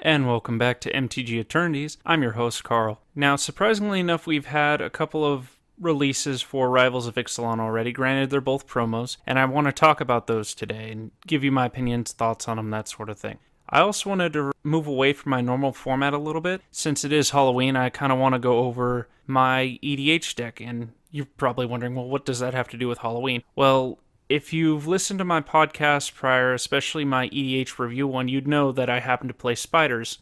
And welcome back to MTG-Eternities. I'm your host, Carl. Now, surprisingly enough, we've had a couple of releases for Rivals of Ixalan already. Granted, they're both promos, and I want to talk about those today and give you my opinions, thoughts on them, that sort of thing. I also wanted to move away from my normal format a little bit. Since it is Halloween, I kind of want to go over my EDH deck, and you're probably wondering, well, what does that have to do with Halloween? Well, if you've listened to my podcast prior, especially my EDH review one, you'd know that I happen to play spiders.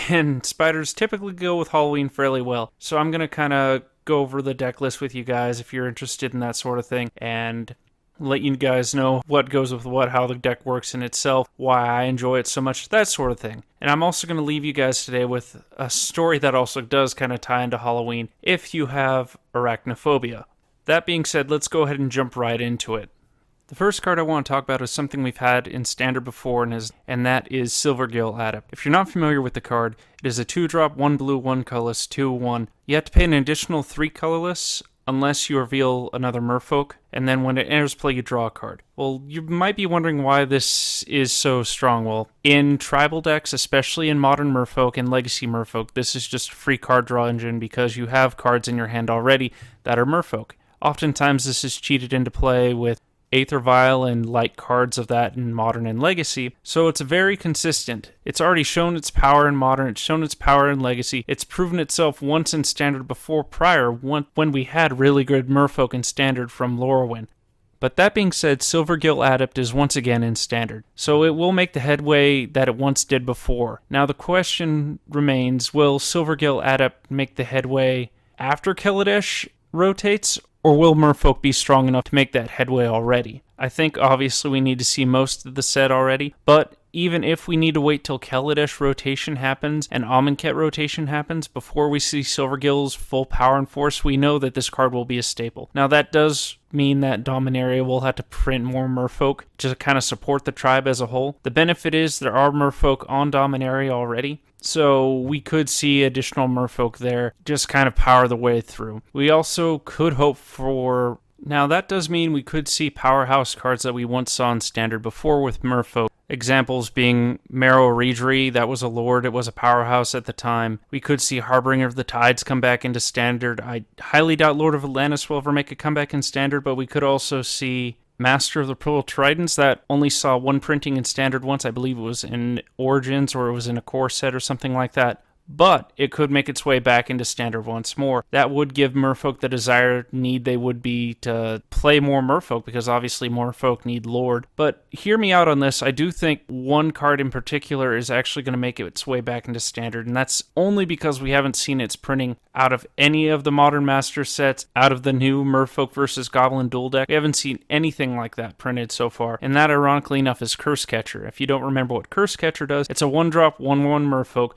And spiders typically go with Halloween fairly well. So I'm going to kind of go over the deck list with you guys if you're interested in that sort of thing, and let you guys know what goes with what, how the deck works in itself, why I enjoy it so much, that sort of thing. And I'm also going to leave you guys today with a story that also does kind of tie into Halloween if you have arachnophobia. That being said, let's go ahead and jump right into it. The first card I want to talk about is something we've had in Standard before, and that is Silvergill Adept. If you're not familiar with the card, it is a 2-drop, 1 blue, 1 colorless, 2/1. You have to pay an additional 3 colorless unless you reveal another merfolk, and then when it enters play, you draw a card. Well, you might be wondering why this is so strong. Well, in tribal decks, especially in Modern Merfolk and Legacy Merfolk, this is just a free card draw engine because you have cards in your hand already that are merfolk. Oftentimes, this is cheated into play with Aether Vial and light cards of that in Modern and Legacy, so it's very consistent. It's already shown its power in Modern, it's shown its power in Legacy, it's proven itself once in Standard before prior, when we had really good Merfolk in Standard from Lorwyn. But that being said, Silvergill Adept is once again in Standard, so it will make the headway that it once did before. Now the question remains, will Silvergill Adept make the headway after Kaladesh rotates, or will Merfolk be strong enough to make that headway already? I think obviously we need to see most of the set already, but even if we need to wait till Kaladesh rotation happens and Amonkhet rotation happens before we see Silvergill's full power and force, we know that this card will be a staple. Now that does mean that Dominaria will have to print more Merfolk to kind of support the tribe as a whole. The benefit is there are Merfolk on Dominaria already, so we could see additional Merfolk there just kind of power the way through. We also could hope for... Now that does mean we could see powerhouse cards that we once saw in Standard before with Merfolk. Examples being Marrow Reedry, that was a lord, it was a powerhouse at the time. We could see Harbinger of the Tides come back into Standard. I highly doubt Lord of Atlantis will ever make a comeback in Standard, but we could also see Master of the Purple Tridents that only saw one printing in Standard once. I believe it was in Origins or it was in a core set or something like that. But it could make its way back into Standard once more. That would give Merfolk the desired need they would be to play more Merfolk, because obviously Merfolk need Lord. But hear me out on this. I do think one card in particular is actually going to make its way back into Standard, and that's only because we haven't seen its printing out of any of the Modern Master sets, out of the new Merfolk versus Goblin duel deck. We haven't seen anything like that printed so far, and that, ironically enough, is Curse Catcher. If you don't remember what Curse Catcher does, it's a 1-drop, 1/1 Merfolk.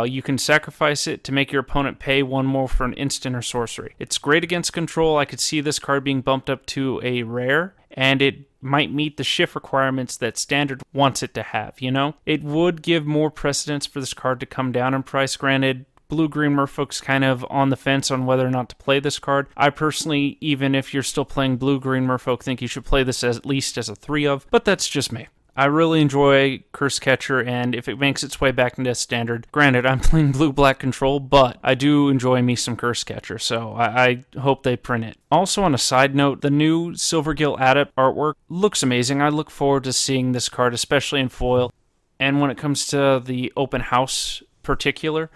You can sacrifice it to make your opponent pay 1 more for an instant or sorcery. It's great against control. I could see this card being bumped up to a rare, and it might meet the shift requirements that Standard wants it to have, you know? It would give more precedence for this card to come down in price. Granted, Blue-Green Merfolk's kind of on the fence on whether or not to play this card. I personally, even if you're still playing Blue-Green Merfolk, think you should play this at least as a 3-of, but that's just me. I really enjoy Curse Catcher, and if it makes its way back into Standard, granted, I'm playing Blue-Black Control, but I do enjoy me some Curse Catcher, so I hope they print it. Also, on a side note, the new Silvergill Adept artwork looks amazing. I look forward to seeing this card, especially in foil. And when it comes to the open house particular,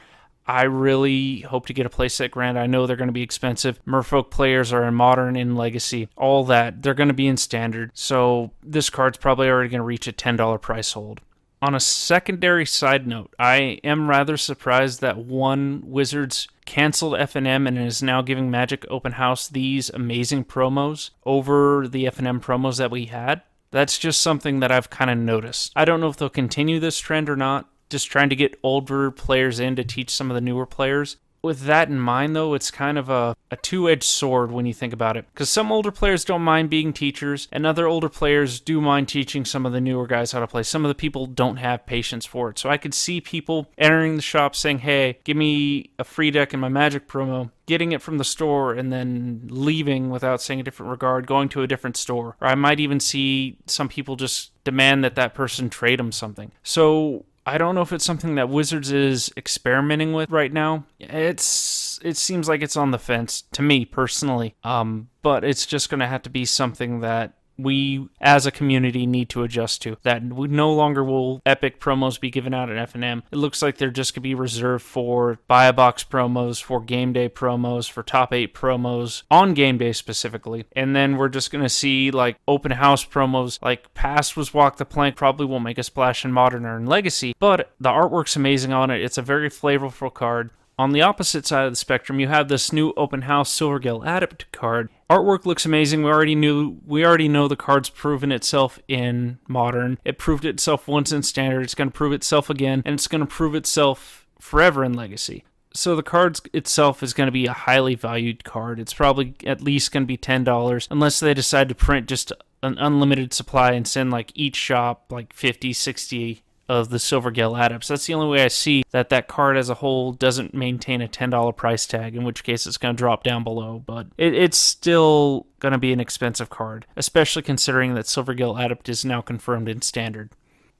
I really hope to get a playset. Granted, I know they're going to be expensive. Merfolk players are in Modern, in Legacy, all that. They're going to be in Standard, so this card's probably already going to reach a $10 price hold. On a secondary side note, I am rather surprised that one Wizards canceled FNM and is now giving Magic Open House these amazing promos over the FNM promos that we had. That's just something that I've kind of noticed. I don't know if they'll continue this trend or not, just trying to get older players in to teach some of the newer players. With that in mind, though, it's kind of a two-edged sword when you think about it. Because some older players don't mind being teachers, and other older players do mind teaching some of the newer guys how to play. Some of the people don't have patience for it. So I could see people entering the shop saying, hey, give me a free deck in my Magic promo, getting it from the store, and then leaving without saying a different regard, going to a different store. Or I might even see some people just demand that person trade them something. So I don't know if it's something that Wizards is experimenting with right now. It seems like it's on the fence to me personally. But it's just going to have to be something that we as a community need to adjust to. That we no longer will epic promos be given out at F&M. It looks like they're just going to be reserved for buy a box promos, for game day promos, for top 8 promos on game day specifically. And then we're just going to see like open house promos. Like past was Walk the Plank, probably won't make a splash in Modern or in Legacy, but the artwork's amazing on it. It's a very flavorful card. On the opposite side of the spectrum, you have this new Open House Silvergill Adept card. Artwork looks amazing. We already know the card's proven itself in Modern. It proved itself once in Standard. It's going to prove itself again, and it's going to prove itself forever in Legacy. So the card itself is going to be a highly valued card. It's probably at least going to be $10, unless they decide to print just an unlimited supply and send like each shop like 50, 60 of the Silvergill Adepts. That's the only way I see that card as a whole doesn't maintain a $10 price tag, in which case it's going to drop down below, but it's still going to be an expensive card, especially considering that Silvergill Adept is now confirmed in Standard.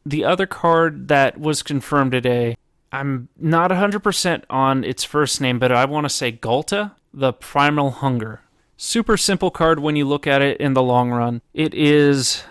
The other card that was confirmed today, I'm not 100% on its first name, but I want to say Ghalta, the Primal Hunger. Super simple card when you look at it in the long run. It is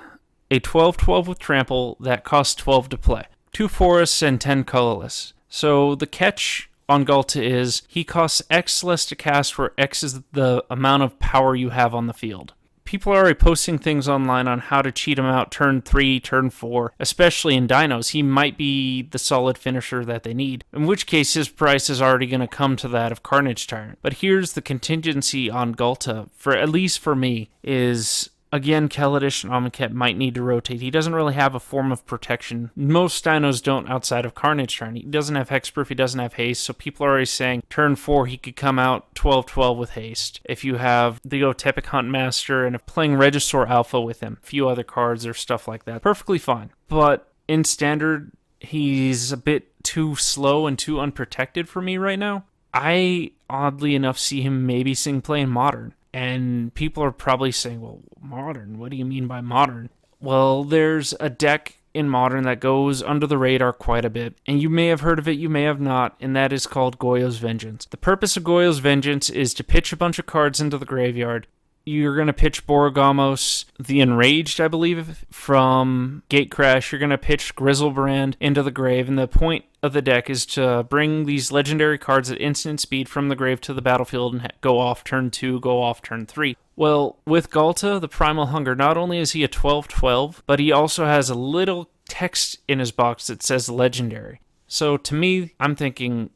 a 12/12 with trample that costs 12 to play. 2 forests and 10 colorless. So the catch on Ghalta is he costs X less to cast, where X is the amount of power you have on the field. People are already posting things online on how to cheat him out turn 3, turn 4, especially in Dinos. He might be the solid finisher that they need, in which case his price is already going to come to that of Carnage Tyrant. But here's the contingency on Ghalta, for at least for me, is again, Kaladesh and Amonkhet might need to rotate. He doesn't really have a form of protection. Most Dinos don't outside of Carnage Tyrant. He doesn't have Hexproof, he doesn't have Haste, so people are already saying turn 4 he could come out 12/12 with Haste. If you have the Otepic Huntmaster and if playing Regisaur Alpha with him, a few other cards or stuff like that, perfectly fine. But in Standard, he's a bit too slow and too unprotected for me right now. I, oddly enough, see him maybe seeing play in Modern. And people are probably saying, well, Modern, what do you mean by Modern? Well, there's a deck in Modern that goes under the radar quite a bit, and you may have heard of it, you may have not, and that is called Goyo's Vengeance. The purpose of Goyo's Vengeance is to pitch a bunch of cards into the graveyard. You're going to pitch Borogamos, the Enraged, I believe, from Gatecrash. You're going to pitch Grizzlebrand into the grave, and the point of the deck is to bring these legendary cards at instant speed from the grave to the battlefield and go off turn 2, go off turn 3. Well, with Ghalta, the Primal Hunger, not only is he a 12/12, but he also has a little text in his box that says Legendary. So to me, I'm thinking,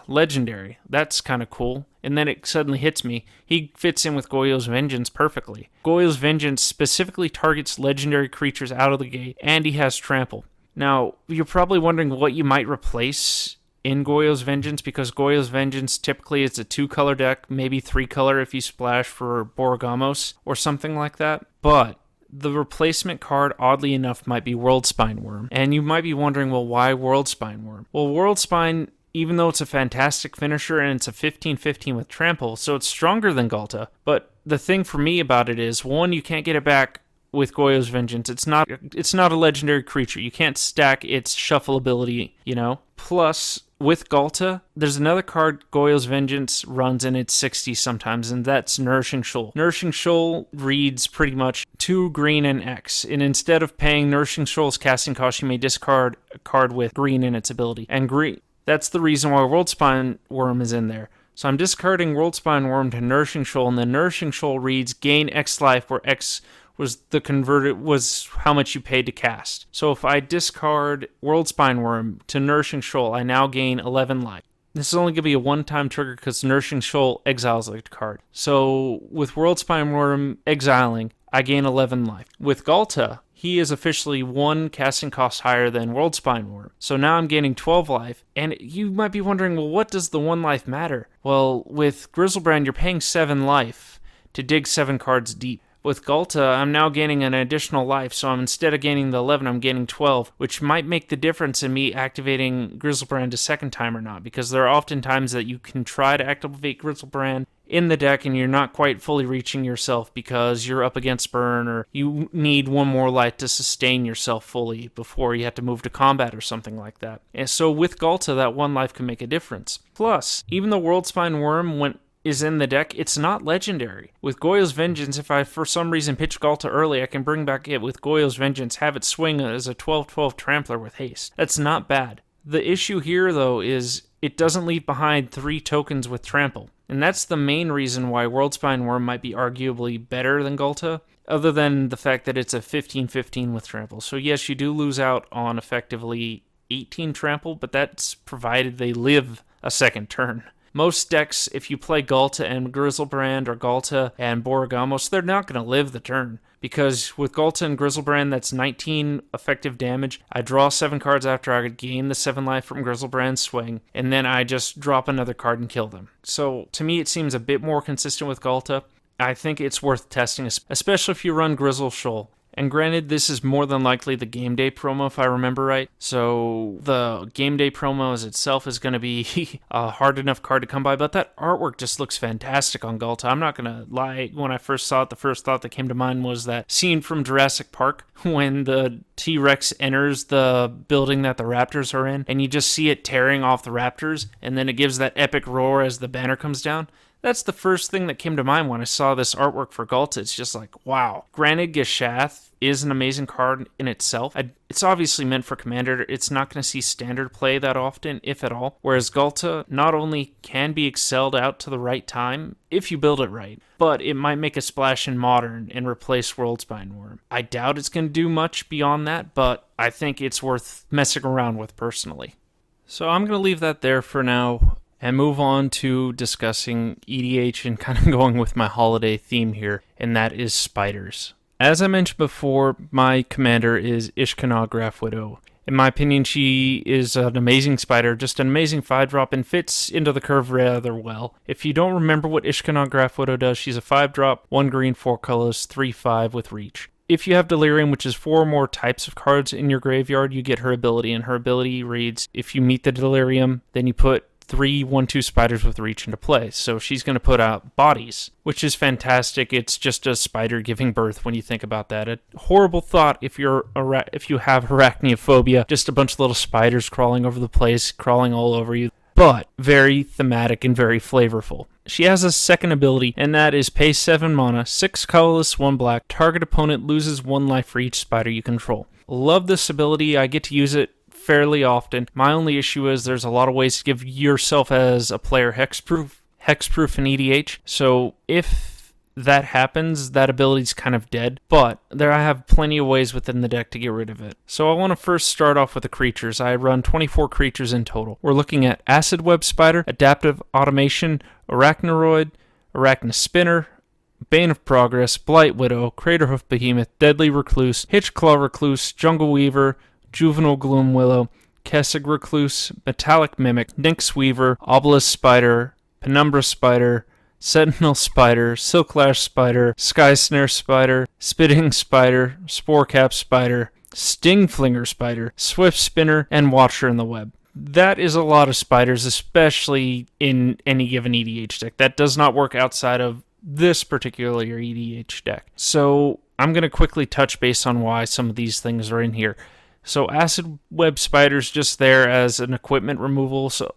Legendary, that's kind of cool. And then it suddenly hits me. He fits in with Goyo's Vengeance perfectly. Goyo's Vengeance specifically targets legendary creatures out of the gate, and he has Trample. Now, you're probably wondering what you might replace in Goyo's Vengeance, because Goyo's Vengeance typically is a 2-color deck, maybe 3-color if you splash for Borogamos or something like that. But the replacement card, oddly enough, might be Worldspine Worm. And you might be wondering, well, why Worldspine Worm? Well, Worldspine, even though it's a fantastic finisher and it's a 15/15 with Trample, so it's stronger than Ghalta. But the thing for me about it is, one, you can't get it back with Goyo's Vengeance. It's not a legendary creature. You can't stack its shuffle ability, Plus, with Ghalta, there's another card Goyo's Vengeance runs in its 60s sometimes, and that's Nourishing Shoal. Nourishing Shoal reads pretty much 2 green and X, and instead of paying Nourishing Shoal's casting cost, you may discard a card with green in its ability. And green, that's the reason why Worldspine Worm is in there. So I'm discarding Worldspine Worm to Nourishing Shoal, and then Nourishing Shoal reads gain X life, where X was how much you paid to cast. So if I discard Worldspine Worm to Nourishing Shoal, I now gain 11 life. This is only going to be a one-time trigger because Nourishing Shoal exiles the card. So with Worldspine Worm exiling, I gain 11 life. With Ghalta, he is officially 1 casting cost higher than Worldspine Worm. So now I'm gaining 12 life, and you might be wondering, well, what does the 1 life matter? Well, with Grizzlebrand, you're paying 7 life to dig 7 cards deep. With Ghalta, I'm now gaining an additional life, so instead of gaining the 11, I'm gaining 12, which might make the difference in me activating Grizzlebrand a second time or not, because there are often times that you can try to activate Grizzlebrand in the deck and you're not quite fully reaching yourself because you're up against burn, or you need one more light to sustain yourself fully before you have to move to combat or something like that. And so with Galta, that one life can make a difference. Plus, even though Worldspine Worm is in the deck, it's not legendary. With Goyo's Vengeance, if I for some reason pitch Galta early, I can bring back it with Goyo's Vengeance, have it swing as a 12/12 Trampler with haste. That's not bad. The issue here, though, is it doesn't leave behind 3 tokens with Trample. And that's the main reason why Worldspine Worm might be arguably better than Galta, other than the fact that it's a 15/15 with Trample. So yes, you do lose out on effectively 18 Trample, but that's provided they live a second turn. Most decks, if you play Galta and Griselbrand or Galta and Borregamos, they're not going to live the turn. Because with Galta and Griselbrand, that's 19 effective damage. I draw 7 cards after I gain the 7 life from Griselbrand's swing, and then I just drop another card and kill them. So to me, it seems a bit more consistent with Galta. I think it's worth testing, especially if you run Grizzle Shoal. And granted, this is more than likely the Game Day promo, if I remember right. So the Game Day promo as itself is going to be a hard enough card to come by, but that artwork just looks fantastic on Galta. I'm not going to lie. When I first saw it, the first thought that came to mind was that scene from Jurassic Park when the T-Rex enters the building that the Raptors are in, and you just see it tearing off the Raptors, and then it gives that epic roar as the banner comes down. That's the first thing that came to mind when I saw this artwork for Galta. It's just like, wow. Granted, Geshath is an amazing card in itself. It's obviously meant for Commander. It's not going to see standard play that often, if at all. Whereas Galta not only can be excelled out to the right time, if you build it right, but it might make a splash in Modern and replace Worldspine Worm. I doubt it's going to do much beyond that, but I think it's worth messing around with personally. So I'm going to leave that there for now and move on to discussing EDH and kind of going with my holiday theme here, and that is spiders. As I mentioned before, my commander is Ishkanah Graph Widow. In my opinion, she is an amazing spider, just an amazing 5-drop, and fits into the curve rather well. If you don't remember what Ishkanah Graph Widow does, she's a 5-drop, 1 green, 4 colors, 3/5 with reach. If you have Delirium, which is 4 or more types of cards in your graveyard, you get her ability, and her ability reads, if you meet the Delirium, then you put 3 1/2 spiders with reach into play. So she's going to put out bodies, which is fantastic. It's just a spider giving birth when you think about that. A horrible thought if you have arachnophobia, just a bunch of little spiders crawling over the place, crawling all over you. But very thematic and very flavorful. She has a second ability, and that is pay 7 mana, 6 colorless, 1 black. Target opponent loses 1 life for each spider you control. Love this ability. I get to use it fairly often. My only issue is there's a lot of ways to give yourself as a player hexproof in EDH. So if that happens, that ability's kind of dead. But I have plenty of ways within the deck to get rid of it. So I want to first start off with the creatures. I run 24 creatures in total. We're looking at Acid Web Spider, Adaptive Automation, Arachneroid, Arachnospinner, Bane of Progress, Blight Widow, Craterhoof Behemoth, Deadly Recluse, Hitchclaw Recluse, Jungle Weaver, Juvenile Gloom Willow, Kessig Recluse, Metallic Mimic, Nix Weaver, Obelisk Spider, Penumbra Spider, Sentinel Spider, Silklash Spider, Sky Snare Spider, Spitting Spider, Sporecap Spider, Stingflinger Spider, Swift Spinner, and Watcher in the Web. That is a lot of spiders, especially in any given EDH deck. That does not work outside of this particular EDH deck. So I'm going to quickly touch base on why some of these things are in here. So Acid Web Spider's just there as an equipment removal. So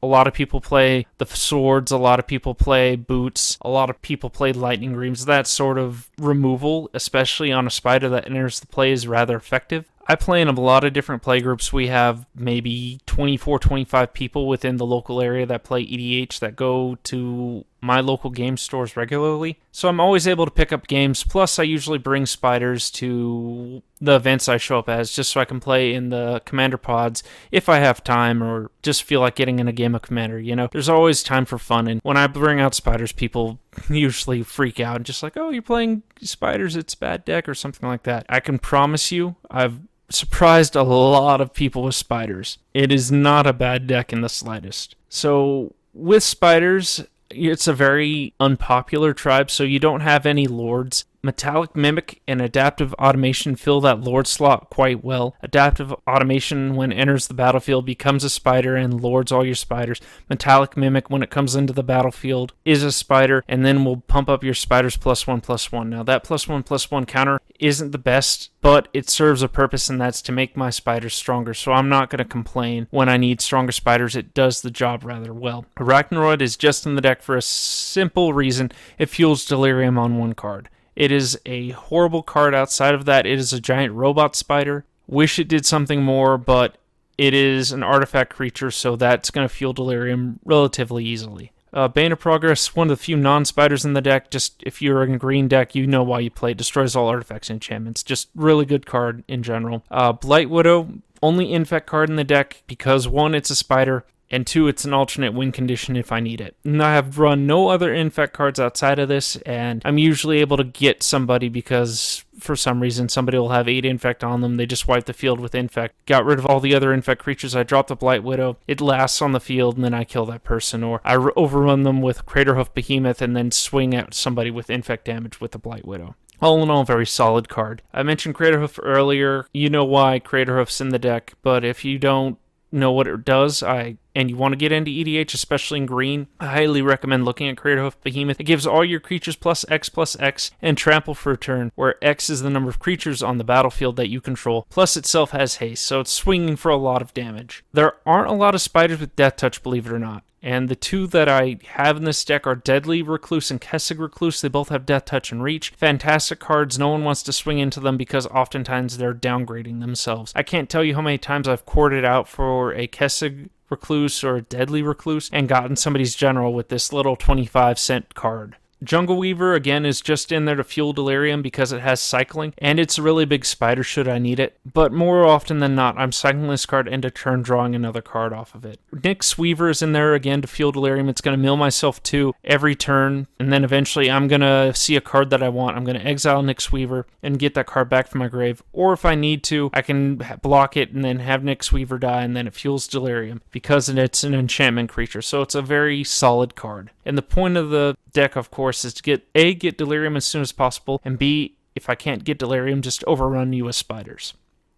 a lot of people play the swords, a lot of people play boots, a lot of people play lightning reams. That sort of removal, especially on a spider that enters the play, is rather effective. I play in a lot of different playgroups. We have maybe 24, 25 people within the local area that play EDH that go to my local game stores regularly. So I'm always able to pick up games. Plus, I usually bring spiders to the events I show up as just so I can play in the Commander pods if I have time or just feel like getting in a game of Commander. You know, there's always time for fun. And when I bring out spiders, people usually freak out and just like, oh, you're playing spiders, it's a bad deck or something like that. I can promise you, I've surprised a lot of people with spiders. It is not a bad deck in the slightest. So with spiders, it's a very unpopular tribe, so you don't have any lords Metallic Mimic and Adaptive Automation fill that Lord slot quite well. Adaptive Automation, when it enters the battlefield, becomes a spider and lords all your spiders. Metallic Mimic, when it comes into the battlefield, is a spider and then will pump up your spiders +1/+1. Now, that +1/+1 counter isn't the best, but it serves a purpose, and that's to make my spiders stronger. So I'm not going to complain when I need stronger spiders. It does the job rather well. Arachnoid is just in the deck for a simple reason. It fuels Delirium on one card. It is a horrible card outside of that. It is a giant robot spider. Wish it did something more, but it is an artifact creature, so that's going to fuel Delirium relatively easily. Bane of Progress, one of the few non-spiders in the deck. Just if you're in a green deck, you know why you play it. Destroys all artifacts and enchantments. Just really good card in general. Blight Widow, only infect card in the deck because 1, it's a spider, and 2, it's an alternate win condition if I need it. And I have run no other infect cards outside of this, and I'm usually able to get somebody because for some reason somebody will have 8 infect on them. They just wipe the field with infect. Got rid of all the other infect creatures. I drop the Blight Widow. It lasts on the field, and then I kill that person. Or I overrun them with Craterhoof Behemoth and then swing at somebody with infect damage with the Blight Widow. All in all, a very solid card. I mentioned Craterhoof earlier. You know why Craterhoof's in the deck, but if you don't know what it does, and you want to get into EDH, especially in green, I highly recommend looking at Craterhoof Behemoth. It gives all your creatures +X and trample for a turn, where X is the number of creatures on the battlefield that you control, plus itself has haste, so it's swinging for a lot of damage. There aren't a lot of spiders with Death Touch, believe it or not. And the 2 that I have in this deck are Deadly Recluse and Kessig Recluse. They both have Death Touch and Reach. Fantastic cards. No one wants to swing into them because oftentimes they're downgrading themselves. I can't tell you how many times I've courted out for a Kessig Recluse or a Deadly Recluse and gotten somebody's general with this little 25-cent card. Jungle Weaver, again, is just in there to fuel Delirium because it has cycling, and it's a really big spider should I need it. But more often than not, I'm cycling this card into turn, drawing another card off of it. Nyx Weaver is in there again to fuel Delirium. It's going to mill myself 2 every turn, and then eventually I'm going to see a card that I want. I'm going to exile Nyx Weaver and get that card back from my grave. Or if I need to, I can block it and then have Nyx Weaver die, and then it fuels Delirium because it's an enchantment creature. So it's a very solid card. And the point of the deck, of course, is to get Delirium as soon as possible, and B, if I can't get Delirium, just overrun you with spiders.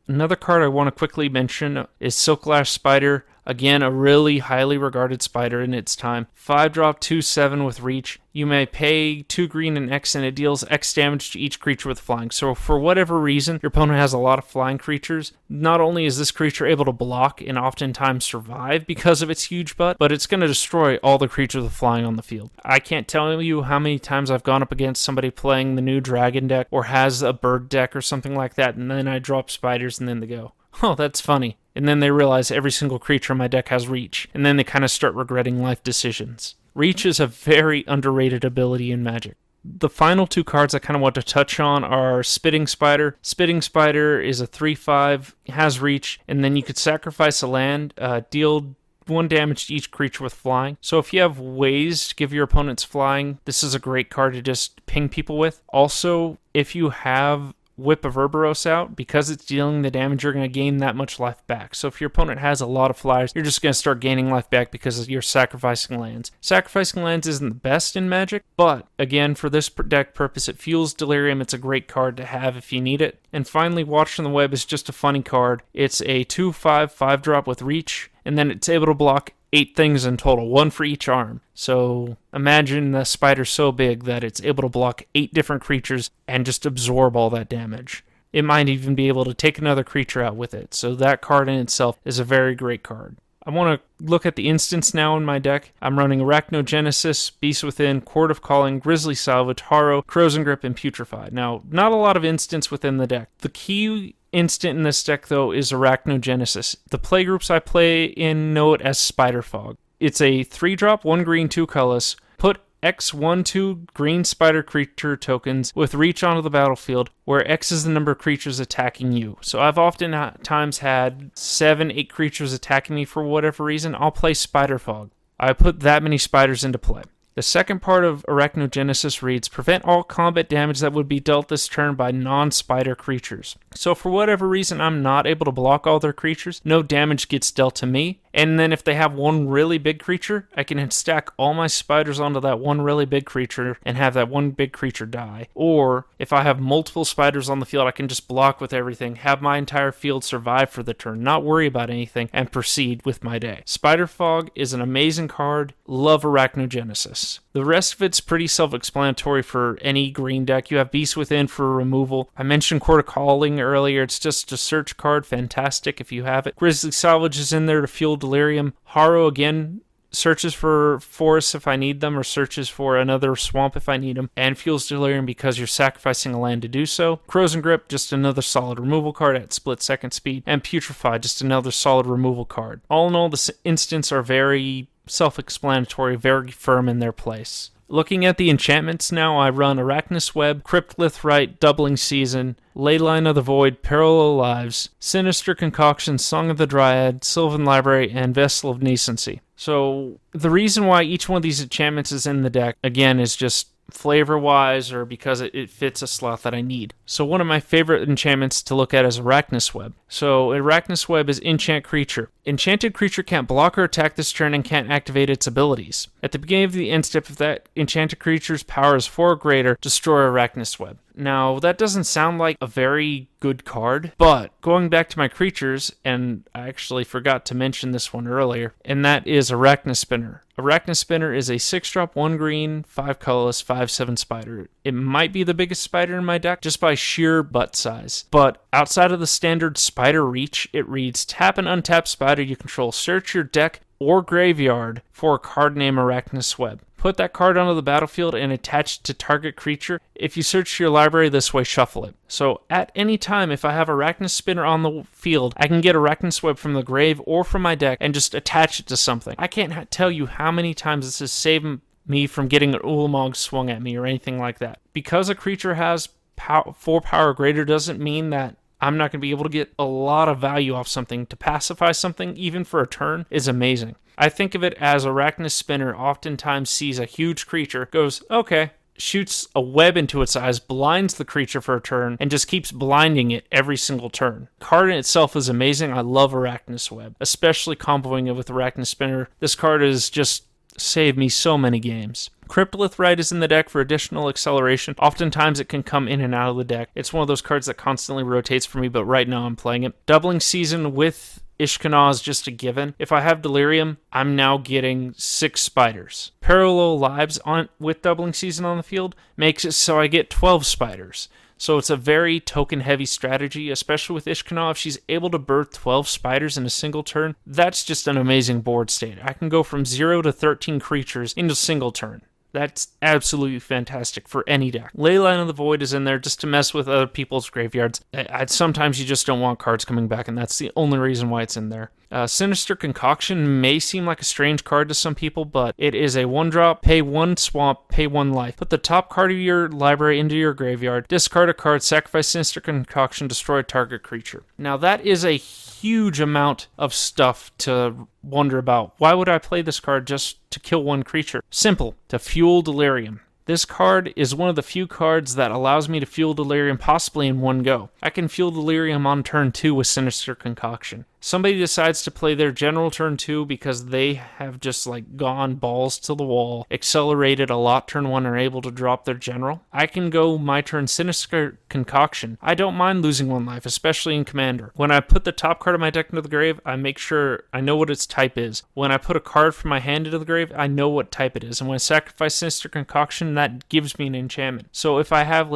Another card I want to quickly mention is Silklash Spider. Again, a really highly regarded spider in its time. 5-drop, 2/7 with reach. You may pay 2 green and X, and it deals X damage to each creature with flying. So for whatever reason, your opponent has a lot of flying creatures. Not only is this creature able to block and oftentimes survive because of its huge butt, but it's going to destroy all the creatures with flying on the field. I can't tell you how many times I've gone up against somebody playing the new dragon deck or has a bird deck or something like that, and then I drop spiders and then they go, oh, that's funny. And then they realize every single creature in my deck has reach, and then they kind of start regretting life decisions. Reach is a very underrated ability in Magic. The final 2 cards I kind of want to touch on are Spitting Spider. Spitting Spider is a 3/5, has reach, and then you could sacrifice a land, deal 1 damage to each creature with flying. So if you have ways to give your opponents flying, this is a great card to just ping people with. Also, if you have Whip of Urboros out, because it's dealing the damage, you're going to gain that much life back. So if your opponent has a lot of flyers, you're just going to start gaining life back because you're sacrificing lands. Sacrificing lands isn't the best in Magic, but again, for this deck purpose, it fuels Delirium. It's a great card to have if you need it. And finally, Watch from the Web is just a funny card. It's a 2/5 5-drop with reach, and then it's able to block 8 things in total, 1 for each arm. So imagine the spider so big that it's able to block 8 different creatures and just absorb all that damage. It might even be able to take another creature out with it. So that card in itself is a very great card. I want to look at the instants now in my deck. I'm running Arachnogenesis, Beast Within, Court of Calling, Grizzly Salvage, Harrow, Crozen Grip, and Putrefy. Now, not a lot of instants within the deck. The key instant in this deck, though, is Arachnogenesis. The playgroups I play in know it as Spider Fog. It's a 3-drop, 1 green, 2 colorless. Put X1/2 green spider creature tokens with reach onto the battlefield, where X is the number of creatures attacking you. So I've oftentimes had 7, 8 creatures attacking me for whatever reason. I'll play Spider Fog. I put that many spiders into play. The second part of Arachnogenesis reads, prevent all combat damage that would be dealt this turn by non-spider creatures. So for whatever reason, I'm not able to block all their creatures. No damage gets dealt to me, And then if they have one really big creature, I can stack all my spiders onto that one really big creature and have that one big creature die. Or if I have multiple spiders on the field, I can just block with everything, have my entire field survive for the turn, not worry about anything, and proceed with my day. Spider Fog is an amazing card. Love Arachnogenesis. The rest of it's pretty self-explanatory for any green deck. You have Beast Within for removal. I mentioned Court of Calling earlier. It's just a search card. Fantastic if you have it. Grizzly Salvage is in there to fuel Delirium. Harrow, again, searches for forests if I need them, or searches for another swamp if I need them, and fuels Delirium because you're sacrificing a land to do so. Crows and Grip, just another solid removal card at split second speed, and Putrefy, just another solid removal card. All in all, the instants are very self-explanatory, very firm in their place. Looking at the enchantments now, I run Arachnus Web, Cryptlith Rite, Doubling Season, Leyline of the Void, Parallel Lives, Sinister Concoction, Song of the Dryad, Sylvan Library, and Vessel of Necency. So the reason why each one of these enchantments is in the deck, again, is just flavor-wise or because it fits a slot that I need. So one of my favorite enchantments to look at is Arachnus Web. So Arachnus Web is Enchant Creature. Enchanted creature can't block or attack this turn and can't activate its abilities. At the beginning of the end step, if that enchanted creature's power is 4 or greater, destroy Arachnus Web. Now, that doesn't sound like a very good card, but going back to my creatures, and I actually forgot to mention this one earlier, and that is Arachnospinner. Arachnospinner is a 6-drop, 1 green, 5 colorless, 5/7 spider. It might be the biggest spider in my deck just by sheer butt size, but outside of the standard spider reach, it reads, tap an untapped spider you control, search your deck or graveyard for a card named Arachnus Web. Put that card onto the battlefield and attach it to target creature. If you search your library this way, shuffle it. So at any time, if I have Arachnospinner on the field, I can get Arachnus Web from the grave or from my deck and just attach it to something. I can't tell you how many times this has saved me from getting an Ulamog swung at me or anything like that. Because a creature has 4 power or greater doesn't mean that I'm not going to be able to get a lot of value off something. To pacify something, even for a turn, is amazing. I think of it as Arachnospinner oftentimes sees a huge creature, goes, okay, shoots a web into its eyes, blinds the creature for a turn, and just keeps blinding it every single turn. Card in itself is amazing. I love Arachnus Web, especially comboing it with Arachnospinner. This card has just saved me so many games. Cryptlith Rite is in the deck for additional acceleration. Oftentimes it can come in and out of the deck. It's one of those cards that constantly rotates for me, but right now I'm playing it. Doubling Season with Ishkanah is just a given. If I have Delirium, I'm now getting 6 spiders. Parallel Lives with Doubling Season on the field makes it so I get 12 spiders. So it's a very token-heavy strategy, especially with Ishkanah. If she's able to birth 12 spiders in a single turn, that's just an amazing board state. I can go from 0 to 13 creatures in a single turn. That's absolutely fantastic for any deck. Leyline of the Void is in there just to mess with other people's graveyards. Sometimes you just don't want cards coming back, and that's the only reason why it's in there. Sinister Concoction may seem like a strange card to some people, but it is a 1-drop, pay 1 swamp, pay 1 life. Put the top card of your library into your graveyard, discard a card, sacrifice Sinister Concoction, destroy a target creature. Now that is a huge amount of stuff to wonder about. Why would I play this card just to kill 1 creature? Simple, to fuel Delirium. This card is one of the few cards that allows me to fuel Delirium possibly in one go. I can fuel Delirium on turn 2 with Sinister Concoction. Somebody decides to play their general turn 2 because they have just gone balls to the wall, accelerated a lot turn 1, and are able to drop their general. I can go my turn Sinister Concoction. I don't mind losing 1 life, especially in Commander. When I put the top card of my deck into the grave, I make sure I know what its type is. When I put a card from my hand into the grave, I know what type it is. And when I sacrifice Sinister Concoction, that gives me an enchantment. So if I have,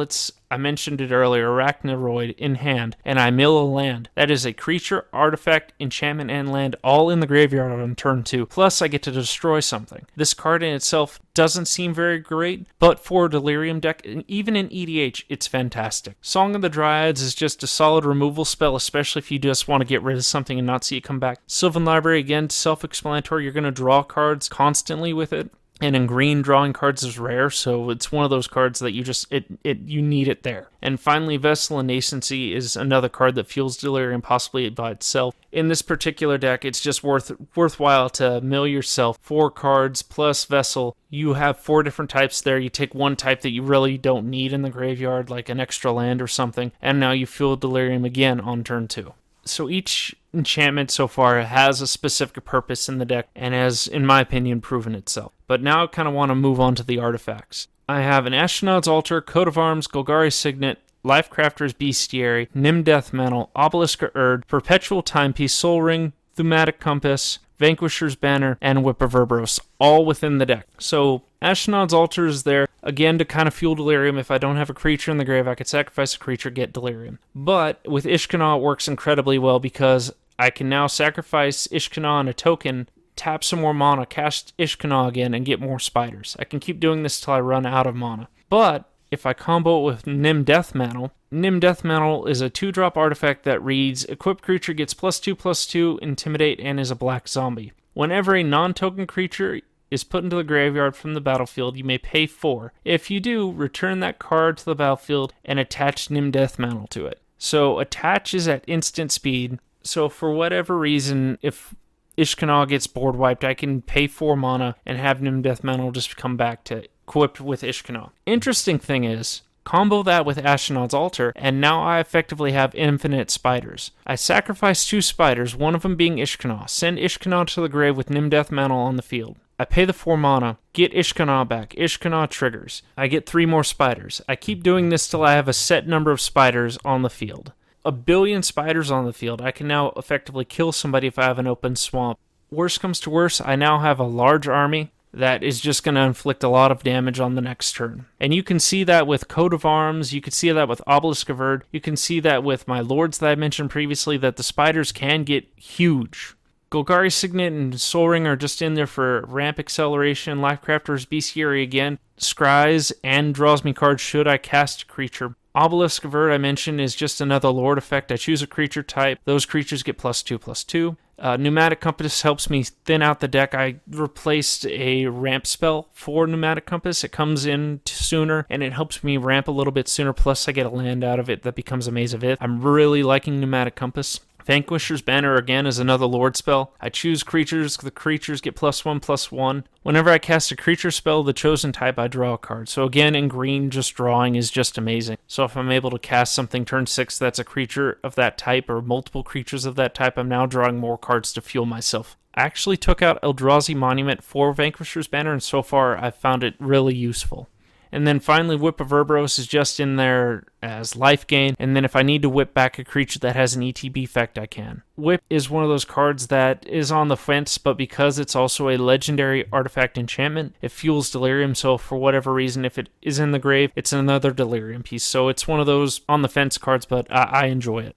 I mentioned it earlier, Arachneroid in hand, and I mill a land. That is a creature, artifact, enchantment, and land all in the graveyard on turn 2. Plus, I get to destroy something. This card in itself doesn't seem very great, but for a Delirium deck, even in EDH, it's fantastic. Song of the Dryads is just a solid removal spell, especially if you just want to get rid of something and not see it come back. Sylvan Library, again, self-explanatory. You're going to draw cards constantly with it. And in green, drawing cards is rare, so it's one of those cards that you need it there. And finally, Vessel of Necency is another card that fuels Delirium possibly by itself. In this particular deck, it's just worthwhile to mill yourself 4 cards plus Vessel. You have 4 different types there. You take 1 type that you really don't need in the graveyard, like an extra land or something, and now you fuel Delirium again on turn 2. So each enchantment so far has a specific purpose in the deck and has, in my opinion, proven itself. But now I kind of want to move on to the artifacts. I have an Astronaut's Altar, Coat of Arms, Golgari Signet, Lifecrafter's Bestiary, Nim Death Mantle, Obelisk Erd, Perpetual Timepiece, Soul Ring, Thematic Compass, Vanquisher's Banner, and Whip of Cerberus, all within the deck. So Astronaut's Altar is there, again, to kind of fuel Delirium. If I don't have a creature in the grave, I could sacrifice a creature, get Delirium. But with Ishkanah, it works incredibly well because I can now sacrifice Ishkanah on a token, tap some more mana, cast Ishkanah again, and get more spiders. I can keep doing this till I run out of mana. But if I combo it with Nim Death Mantle is a 2-drop artifact that reads, equipped creature gets +2/+2, intimidate, and is a black zombie. Whenever a non-token creature is put into the graveyard from the battlefield, you may pay 4. If you do, return that card to the battlefield and attach Nim Death Mantle to it. So attach is at instant speed, so for whatever reason, if Ishkanah gets board wiped, I can pay 4 mana and have Nim Death Mantle just come back to equipped with Ishkanah. Interesting thing is, combo that with Astronaut's Altar, and now I effectively have infinite spiders. I sacrifice 2 spiders, one of them being Ishkanah. Send Ishkanah to the grave with Nim Death Mantle on the field. I pay the 4 mana, get Ishkanah back. Ishkanah triggers. I get 3 more spiders. I keep doing this till I have a set number of spiders on the field. 1 billion spiders on the field. I can now effectively kill somebody if I have an open swamp. Worst comes to worst, I now have a large army that is just going to inflict a lot of damage on the next turn. And you can see that with Coat of Arms, you can see that with Obelisk of Erd, you can see that with my Lords that I mentioned previously, that the spiders can get huge. Golgari Signet and Soul Ring are just in there for ramp acceleration. Lifecrafter's Bestiary again scries and draws me cards should I cast a creature. Obelisk of Erd, I mentioned, is just another Lord effect. I choose a creature type. Those creatures get +2/+2. Pneumatic Compass helps me thin out the deck. I replaced a ramp spell for Pneumatic Compass. It comes in sooner, and it helps me ramp a little bit sooner. Plus, I get a land out of it that becomes a Maze of Ith. I'm really liking Pneumatic Compass. Vanquisher's Banner, again, is another Lord spell. I choose creatures. The creatures get +1/+1. Whenever I cast a creature spell, the chosen type, I draw a card. So again, in green, just drawing is just amazing. So if I'm able to cast something turn 6 that's a creature of that type, or multiple creatures of that type, I'm now drawing more cards to fuel myself. I actually took out Eldrazi Monument for Vanquisher's Banner, and so far I've found it really useful. And then finally, Whip of Cerberus is just in there as life gain, and then if I need to whip back a creature that has an ETB effect, I can. Whip is one of those cards that is on the fence, but because it's also a legendary artifact enchantment, it fuels Delirium, so for whatever reason, if it is in the grave, it's another Delirium piece. So it's one of those on the fence cards, but I enjoy it.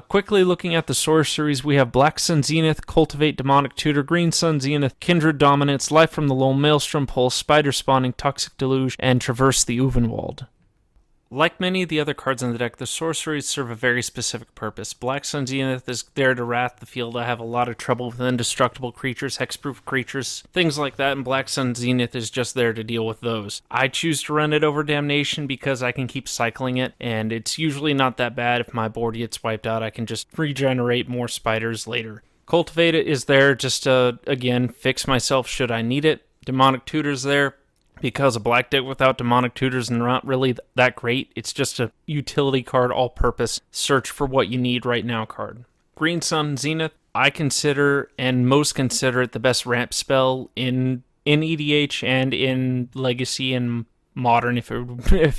Quickly looking at the sorceries, we have Black Sun Zenith, Cultivate Demonic Tutor, Green Sun Zenith, Kindred Dominance, Life from the Lone, Maelstrom Pulse, Spider Spawning, Toxic Deluge, and Traverse the Uvenwald. Like many of the other cards in the deck, the sorceries serve a very specific purpose. Black Sun Zenith is there to wrath the field. I have a lot of trouble with indestructible creatures, hexproof creatures, things like that, and Black Sun Zenith is just there to deal with those. I choose to run it over Damnation because I can keep cycling it, and it's usually not that bad. If my board gets wiped out, I can just regenerate more spiders later. Cultivate it is there just to, again, fix myself should I need it. Demonic Tutor's there because a black deck without Demonic Tutors is not really that great. It's just a utility card, all-purpose, search for what you need right now card. Green Sun Zenith, I consider, and most consider it the best ramp spell in EDH and in Legacy and Modern if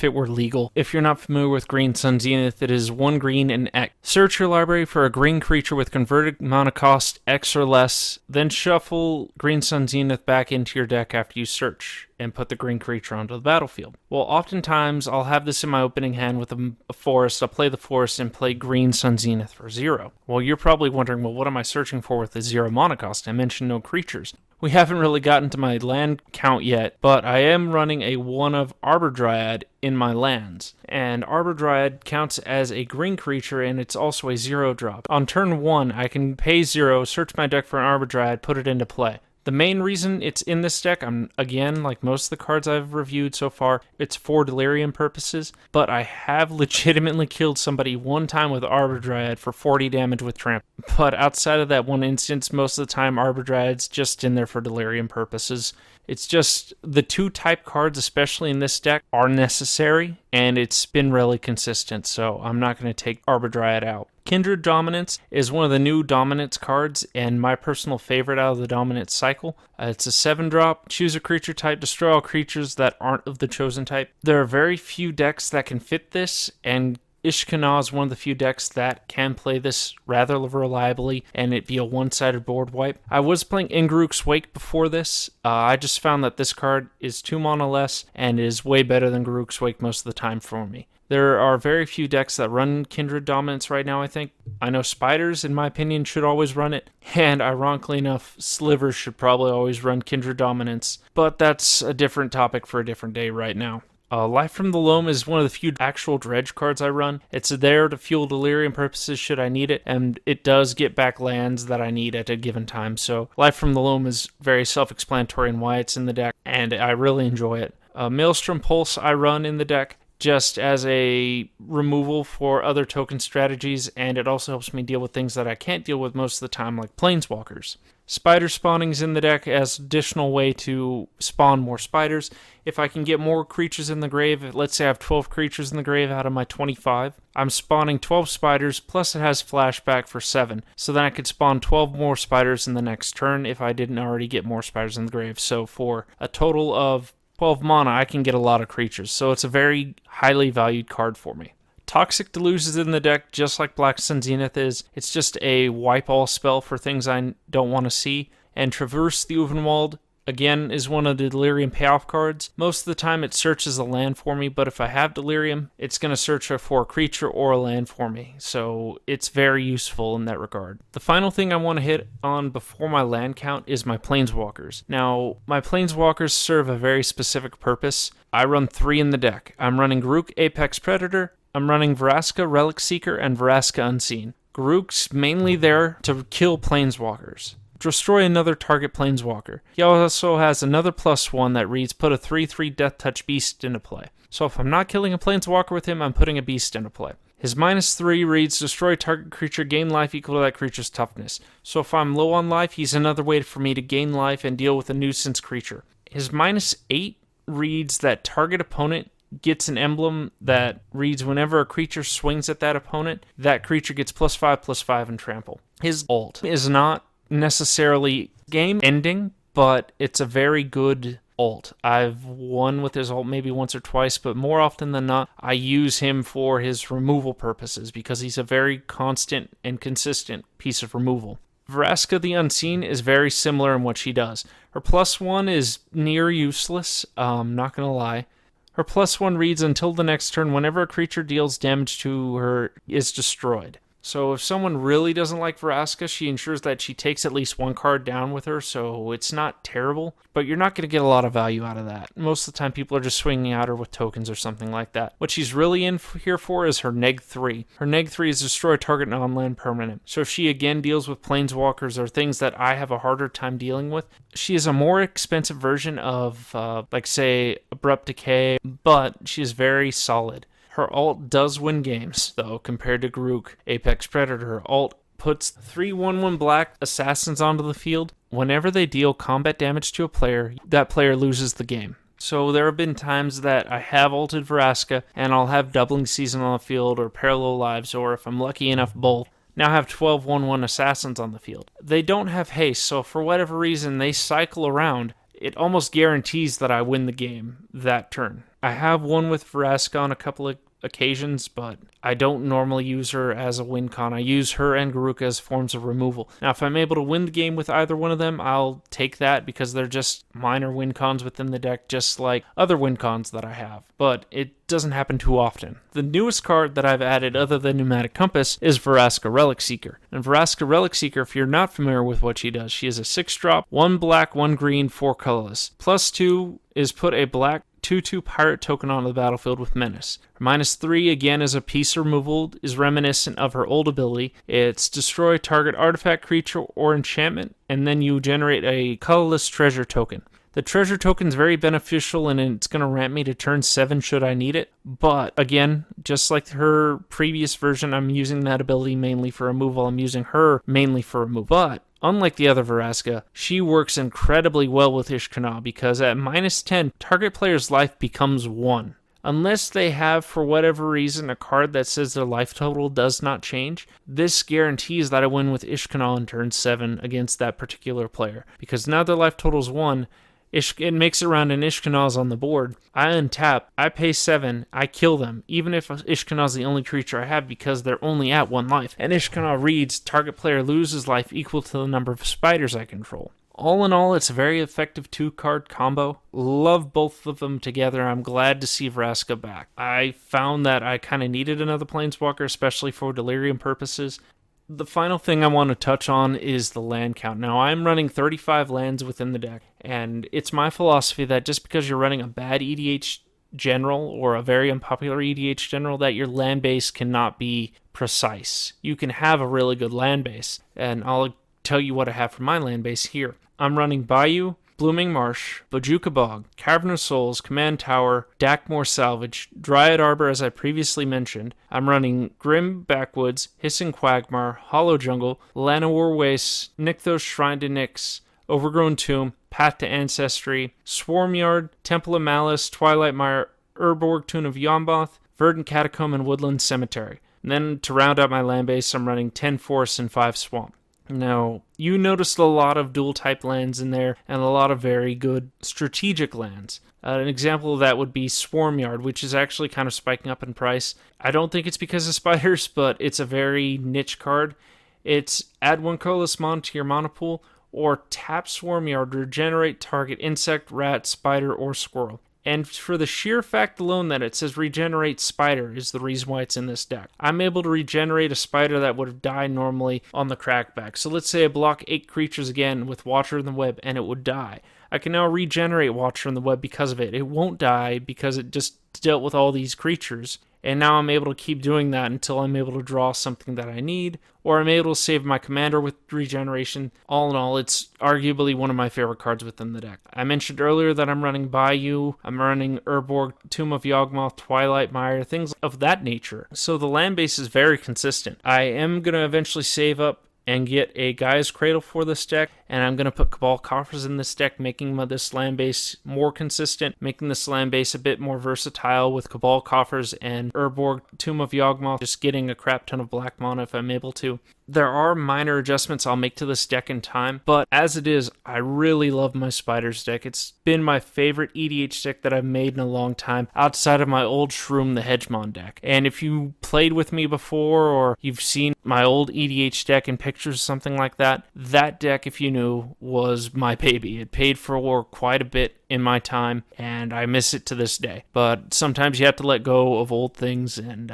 it were legal. If you're not familiar with Green Sun Zenith, it is 1 green and X. Search your library for a green creature with converted mana cost X or less, then shuffle Green Sun Zenith back into your deck after you search and put the green creature onto the battlefield. Well, oftentimes I'll have this in my opening hand with a forest. I'll play the forest and play Green Sun Zenith for 0. Well, you're probably wondering, well, what am I searching for with the 0 mana cost? I mentioned no creatures. We haven't really gotten to my land count yet, but I am running a 1 of Arbor Dryad in my lands. And Arbor Dryad counts as a green creature, and it's also a 0 drop. On turn 1, I can pay 0, search my deck for an Arbor Dryad, put it into play. The main reason it's in this deck, again, like most of the cards I've reviewed so far, it's for Delirium purposes, but I have legitimately killed somebody one time with Arbor Dryad for 40 damage with Tramp. But outside of that one instance, most of the time Arbor Dryad's just in there for Delirium purposes. It's just the 2 type cards, especially in this deck, are necessary, and it's been really consistent, so I'm not going to take Arbor Dryad out. Kindred Dominance is one of the new Dominance cards and my personal favorite out of the Dominance cycle. It's a 7-drop, choose a creature type, destroy all creatures that aren't of the chosen type. There are very few decks that can fit this, and Ishkana is one of the few decks that can play this rather reliably and it be a one-sided board wipe. I was playing Ingaruk's Wake before this. I just found that this card is 2 mana less and is way better than Garruk's Wake most of the time for me. There are very few decks that run Kindred Dominance right now, I think. I know Spiders, in my opinion, should always run it, and ironically enough, Slivers should probably always run Kindred Dominance, but that's a different topic for a different day right now. Life from the Loam is one of the few actual dredge cards I run. It's there to fuel delirium purposes should I need it, and it does get back lands that I need at a given time. So Life from the Loam is very self-explanatory in why it's in the deck, and I really enjoy it. Maelstrom Pulse I run in the deck just as a removal for other token strategies, and it also helps me deal with things that I can't deal with most of the time, like Planeswalkers. Spider spawning's in the deck as additional way to spawn more spiders. If I can get more creatures in the grave, let's say I have 12 creatures in the grave out of my 25, I'm spawning 12 spiders, plus it has flashback for 7. So then I could spawn 12 more spiders in the next turn if I didn't already get more spiders in the grave. So for a total of 12 mana, I can get a lot of creatures. So it's a very highly valued card for me. Toxic Deluge is in the deck just like Black Sun Zenith is. It's just a wipe all spell for things I don't want to see. And Traverse the Uvenwald, again, is one of the Delirium payoff cards. Most of the time it searches a land for me, but if I have Delirium, it's going to search for a creature or a land for me. So it's very useful in that regard. The final thing I want to hit on before my land count is my Planeswalkers. Now, my Planeswalkers serve a very specific purpose. I run 3 in the deck. I'm running Garruk Apex Predator, I'm running Vraska Relic Seeker, and Vraska Unseen. Garruk's mainly there to kill Planeswalkers. Destroy another target Planeswalker. He also has another +1 that reads, put a 3/3 Death Touch Beast into play. So if I'm not killing a Planeswalker with him, I'm putting a Beast into play. His -3 reads, destroy target creature, gain life equal to that creature's toughness. So if I'm low on life, he's another way for me to gain life and deal with a nuisance creature. His -8 reads that target opponent gets an emblem that reads whenever a creature swings at that opponent, that creature gets +5/+5 and trample. His ult is not necessarily game ending, but it's a very good ult. I've won with his ult maybe once or twice, but more often than not, I use him for his removal purposes because he's a very constant and consistent piece of removal. Vraska the Unseen is very similar in what she does. Her +1 is near useless, not gonna lie. Her +1 reads, until the next turn, whenever a creature deals damage to her is destroyed. So if someone really doesn't like Vraska, she ensures that she takes at least 1 card down with her, so it's not terrible, but you're not going to get a lot of value out of that. Most of the time people are just swinging at her with tokens or something like that. What she's really in here for is her -3. Her -3 is destroy target non-land permanent. So if she again deals with Planeswalkers or things that I have a harder time dealing with, she is a more expensive version of, like say, Abrupt Decay, but she is very solid. Her ult does win games, though, compared to Garruk Apex Predator. Her ult puts 3/1/1 black assassins onto the field. Whenever they deal combat damage to a player, that player loses the game. So there have been times that I have ulted Vraska, and I'll have Doubling Season on the field, or Parallel Lives, or if I'm lucky enough, both. Now have 12/1/1 assassins on the field. They don't have haste, so for whatever reason, they cycle around. It almost guarantees that I win the game that turn. I have won with Vraska on a couple of occasions, but I don't normally use her as a win con. I use her and Garruk as forms of removal. Now, if I'm able to win the game with either one of them, I'll take that because they're just minor win cons within the deck, just like other win cons that I have. But it doesn't happen too often. The newest card that I've added other than Pneumatic Compass is Vraska Relic Seeker. And Vraska Relic Seeker, if you're not familiar with what she does, she is a 6-drop, 1 black, 1 green, 4 colorless. +2 is put a black 2/2 pirate token onto the battlefield with Menace. Her -3, again, is a piece removal, is reminiscent of her old ability. It's destroy target artifact, creature, or enchantment, and then you generate a colorless treasure token. The treasure token is very beneficial, and it's going to ramp me to turn 7 should I need it. But, again, just like her previous version, I'm using that ability mainly for removal. I'm using her mainly for removal. But unlike the other Vraska, she works incredibly well with Ishkana because at -10, target player's life becomes 1. Unless they have, for whatever reason, a card that says their life total does not change, this guarantees that I win with Ishkanal in turn 7 against that particular player. Because now their life total is 1, it makes it around and Ishkanal's on the board. I untap, I pay 7, I kill them, even if Ishkanal's the only creature I have because they're only at 1 life. And Ishkanal reads, target player loses life equal to the number of spiders I control. All in all, it's a very effective 2-card combo. Love both of them together. I'm glad to see Vraska back. I found that I kind of needed another Planeswalker, especially for Delirium purposes. The final thing I want to touch on is the land count. Now, I'm running 35 lands within the deck, and it's my philosophy that just because you're running a bad EDH general or a very unpopular EDH general, that your land base cannot be precise. You can have a really good land base, and I'll tell you what I have for my land base here. I'm running Bayou, Blooming Marsh, Bojuka Bog, Cavern of Souls, Command Tower, Dakmore Salvage, Dryad Arbor as I previously mentioned. I'm running Grim Backwoods, Hissing Quagmire, Hollow Jungle, Llanowar Wastes, Nykthos Shrine to Nyx, Overgrown Tomb, Path to Ancestry, Swarmyard, Temple of Malice, Twilight Mire, Urborg Tune of Yomboth, Verdant Catacomb, and Woodland Cemetery. And then to round out my land base, I'm running 10 Forests and 5 Swamp. Now, you noticed a lot of dual-type lands in there, and a lot of very good strategic lands. An example of that would be Swarmyard, which is actually kind of spiking up in price. I don't think it's because of spiders, but it's a very niche card. It's add 1 colorless mon to your mana pool, or tap Swarmyard to regenerate target insect, rat, spider, or squirrel. And for the sheer fact alone that it says regenerate spider is the reason why it's in this deck. I'm able to regenerate a spider that would have died normally on the crackback. So let's say I block 8 creatures again with Watcher in the Web and it would die. I can now regenerate Watcher in the Web because of it. It won't die because it just dealt with all these creatures. And now I'm able to keep doing that until I'm able to draw something that I need, or I'm able to save my commander with regeneration. All in all, it's arguably one of my favorite cards within the deck. I mentioned earlier that I'm running Bayou, I'm running Urborg, Tomb of Yawgmoth, Twilight Mire, things of that nature. So the land base is very consistent. I am going to eventually save up and get a Gaia's Cradle for this deck, and I'm going to put Cabal Coffers in this deck, making this land base more consistent, making this land base a bit more versatile with Cabal Coffers and Urborg, Tomb of Yawgmoth, just getting a crap ton of black mana if I'm able to. There are minor adjustments I'll make to this deck in time, but as it is, I really love my Spiders deck. It's been my favorite EDH deck that I've made in a long time, outside of my old Shroom the Hedgemon deck. And if you played with me before, or you've seen my old EDH deck in pictures or something like that, that deck, if you knew, was my baby. It paid for quite a bit in my time, and I miss it to this day. But sometimes you have to let go of old things and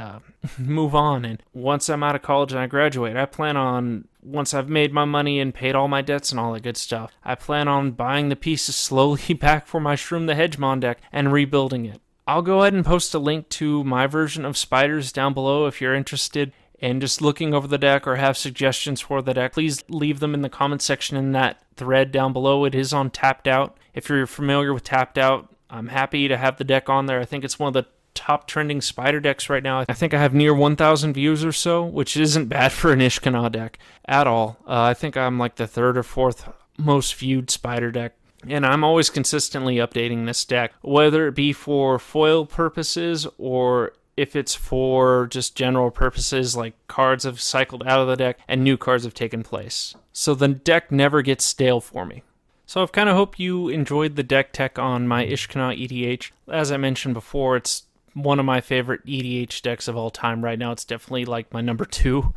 move on. And once I'm out of college and I graduate, I plan on, once I've made my money and paid all my debts and all that good stuff, I plan on buying the pieces slowly back for my Shroom the Hedgemon deck and rebuilding it. I'll go ahead and post a link to my version of Spiders down below if you're interested in just looking over the deck or have suggestions for the deck. Please leave them in the comment section in that thread down below. It is on Tapped Out. If you're familiar with Tapped Out, I'm happy to have the deck on there. I think it's one of the top trending Spider decks right now. I think I have near 1,000 views or so, which isn't bad for an Ishkanah deck at all. I think I'm like the 3rd or 4th most viewed Spider deck. And I'm always consistently updating this deck, whether it be for foil purposes or if it's for just general purposes, like cards have cycled out of the deck and new cards have taken place. So the deck never gets stale for me. So I've kind of hope you enjoyed the deck tech on my Ishkanah EDH. As I mentioned before, it's one of my favorite EDH decks of all time right now. It's definitely like my number 2.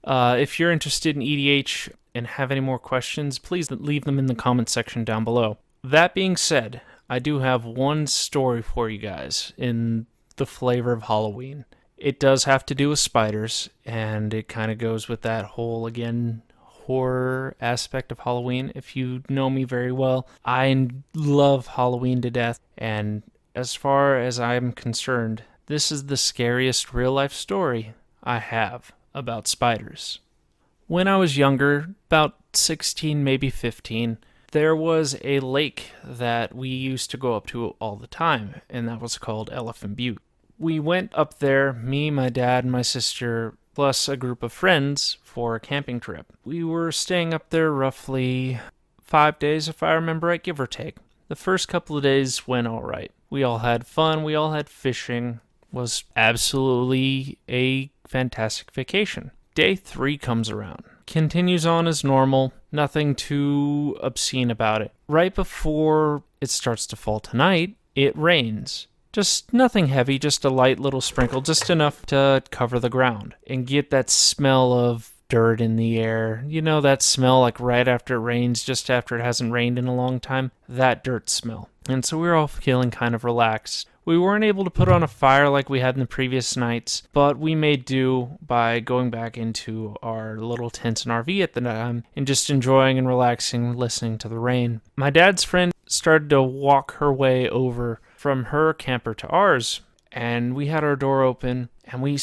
If you're interested in EDH and have any more questions, please leave them in the comment section down below. That being said, I do have one story for you guys in the flavor of Halloween. It does have to do with spiders, and it kind of goes with that whole, again, horror aspect of Halloween. If you know me very well, I love Halloween to death, and as far as I'm concerned, this is the scariest real-life story I have about spiders. When I was younger, about 16, maybe 15, there was a lake that we used to go up to all the time, and that was called Elephant Butte. We went up there, me, my dad, and my sister, plus a group of friends, for a camping trip. We were staying up there roughly 5 days, if I remember right, give or take. The first couple of days went all right. We all had fun. We all had fishing. Was absolutely a fantastic vacation. Day 3 comes around. Continues on as normal. Nothing too obscene about it. Right before it starts to fall tonight, it rains. Just nothing heavy, just a light little sprinkle, just enough to cover the ground and get that smell of dirt in the air. You know that smell like right after it rains, just after it hasn't rained in a long time? That dirt smell. And so we were all feeling kind of relaxed. We weren't able to put on a fire like we had in the previous nights, but we made do by going back into our little tents and RV at the time and just enjoying and relaxing, listening to the rain. My dad's friend started to walk her way over from her camper to ours, and we had our door open, and we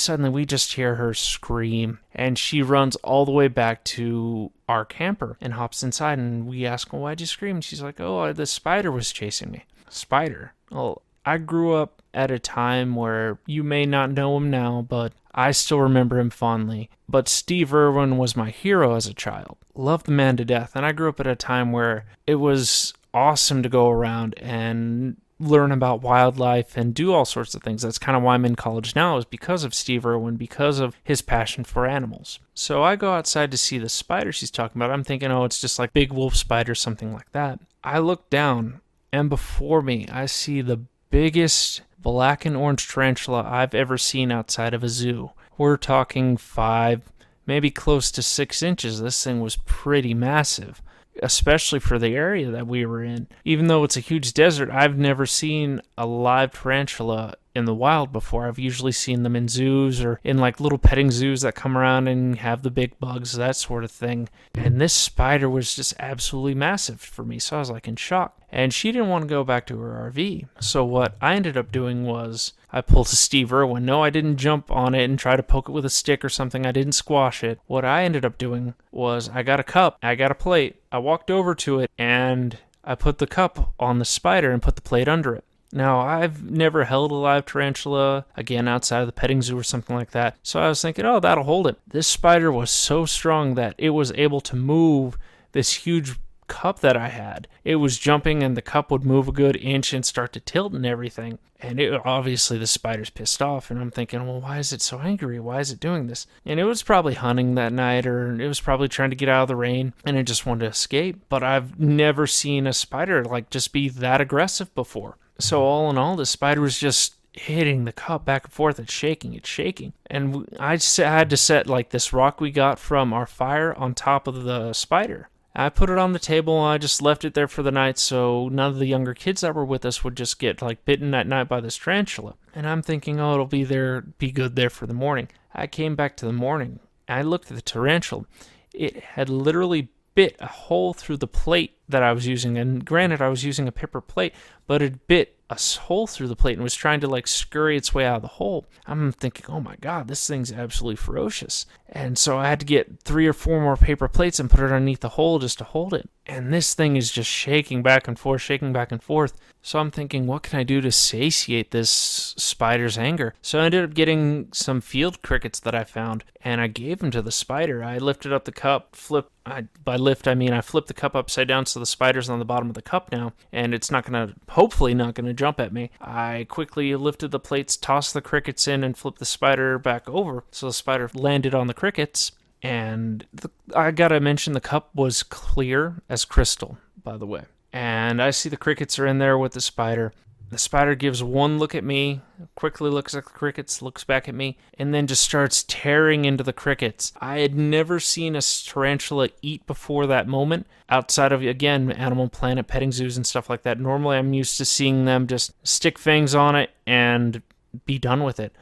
just hear her scream, and she runs all the way back to our camper and hops inside, and we ask, well, why'd you scream? And she's like, oh, the spider was chasing me. Spider? Well, I grew up at a time where you may not know him now, but I still remember him fondly. But Steve Irwin was my hero as a child. Loved the man to death, and I grew up at a time where it was awesome to go around and learn about wildlife and do all sorts of things. That's kind of why I'm in college now, is because of Steve Irwin, because of his passion for animals. So I go outside to see the spider she's talking about. I'm thinking, oh, it's just like big wolf spider, something like that. I look down, and before me, I see the biggest black and orange tarantula I've ever seen outside of a zoo. We're talking 5, maybe close to 6 inches. This thing was pretty massive, especially for the area that we were in. Even though it's a huge desert, I've never seen a live tarantula in the wild before. I've usually seen them in zoos or in like little petting zoos that come around and have the big bugs, that sort of thing. And this spider was just absolutely massive for me, so I was like in shock. And she didn't want to go back to her RV. So what I ended up doing was I pulled a Steve Irwin. No, I didn't jump on it and try to poke it with a stick or something. I didn't squash it. What I ended up doing was I got a cup, I got a plate, I walked over to it, and I put the cup on the spider and put the plate under it. Now, I've never held a live tarantula, again, outside of the petting zoo or something like that. So I was thinking, oh, that'll hold it. This spider was so strong that it was able to move this huge cup that I had. It was jumping, and the cup would move a good inch and start to tilt and everything. And obviously the spider's pissed off, and I'm thinking, well, why is it so angry? Why is it doing this? And it was probably hunting that night, or it was probably trying to get out of the rain, and it just wanted to escape. But I've never seen a spider like just be that aggressive before. So all in all, the spider was just hitting the cup back and forth and shaking. And I had to set like this rock we got from our fire on top of the spider. I put it on the table, and I just left it there for the night so none of the younger kids that were with us would just get like bitten at night by this tarantula. And I'm thinking, oh, it'll be good there for the morning. I came back to the morning, and I looked at the tarantula. It had literally bit a hole through the plate that I was using, and granted I was using a paper plate, but it bit a hole through the plate and was trying to like scurry its way out of the hole. I'm thinking, oh my god, this thing's absolutely ferocious. And so I had to get 3 or 4 more paper plates and put it underneath the hole just to hold it. And this thing is just shaking back and forth. So I'm thinking, what can I do to satiate this spider's anger? So I ended up getting some field crickets that I found, and I gave them to the spider. I lifted up the cup, by lift I mean I flipped the cup upside down so the spider's on the bottom of the cup now, and it's hopefully not going to jump at me. I quickly lifted the plates, tossed the crickets in, and flipped the spider back over, so the spider landed on the crickets. And I gotta mention, the cup was clear as crystal, by the way. And I see the crickets are in there with the spider. The spider gives one look at me, quickly looks at the crickets, looks back at me, and then just starts tearing into the crickets. I had never seen a tarantula eat before that moment, outside of, again, Animal Planet, petting zoos and stuff like that. Normally I'm used to seeing them just stick fangs on it and be done with it.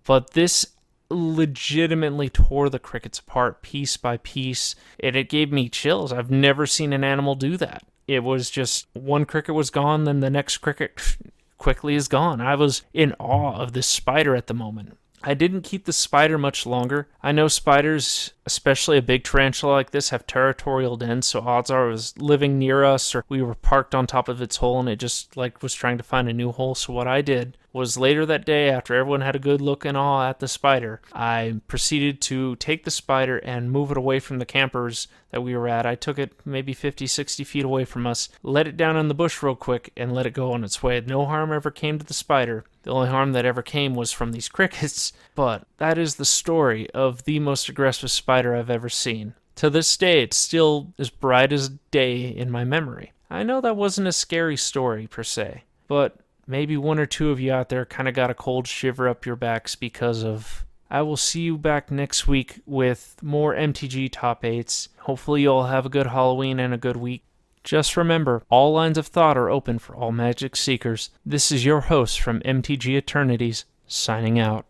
But this legitimately tore the crickets apart piece by piece, and it gave me chills. I've never seen an animal do that. It was just one cricket was gone, then the next cricket quickly is gone. I was in awe of this spider at the moment. I didn't keep the spider much longer. I know spiders, especially a big tarantula like this, have territorial dens, so odds are it was living near us, or we were parked on top of its hole and it just was trying to find a new hole. So what I did was later that day, after everyone had a good look and all at the spider, I proceeded to take the spider and move it away from the campers that we were at. I took it maybe 50, 60 feet away from us, let it down in the bush real quick, and let it go on its way. No harm ever came to the spider. The only harm that ever came was from these crickets. But that is the story of the most aggressive spider I've ever seen. To this day, it's still as bright as day in my memory. I know that wasn't a scary story, per se, but maybe one or two of you out there kind of got a cold shiver up your backs because of... I will see you back next week with more MTG Top 8s. Hopefully you all have a good Halloween and a good week. Just remember, all lines of thought are open for all magic seekers. This is your host from MTG-Eternities, signing out.